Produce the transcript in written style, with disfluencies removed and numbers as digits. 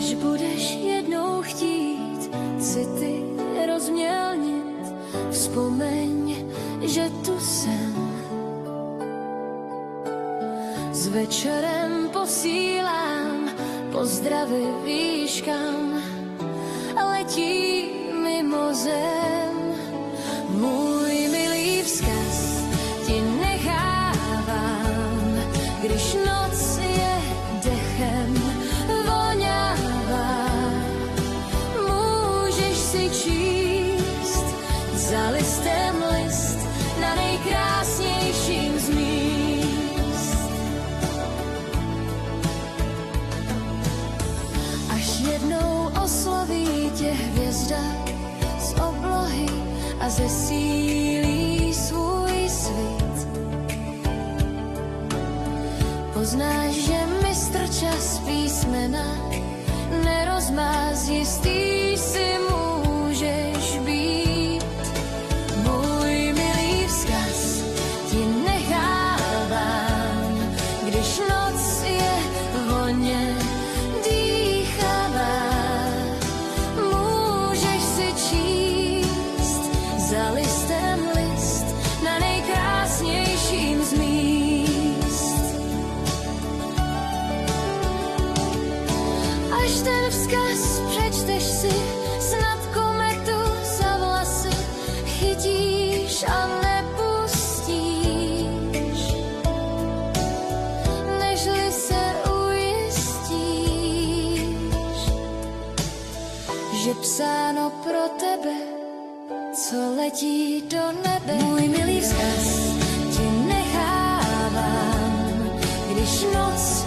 Až budeš jednou chtít city rozmělnit, vzpomeň, že tu jsem. S večerem posílám pozdravy výškám, letí mimo zem. Můj milý vzkaz ti nechávám, když noc je dechem voňavá. Můžeš si číst za listem list na nejkrásnějším z míst. Až jednou osloví tě hvězda z oblohy a zesílí svůj svit. Poznáš, že mistr čas písmena nerozmáz, jistý si můžeš být. Můj milý vzkaz ti nechávám, když noc je voně dýchavá. Můžeš si číst za listem list na nejkrásnějším z míst. Až ten vzkaz přečteš si, snad kometu za vlasy chytíš a nepustíš, nežli se ujistíš, že psáno pro tebe, co letí do nebe. Můj milý vzkaz ti nechávám, když noc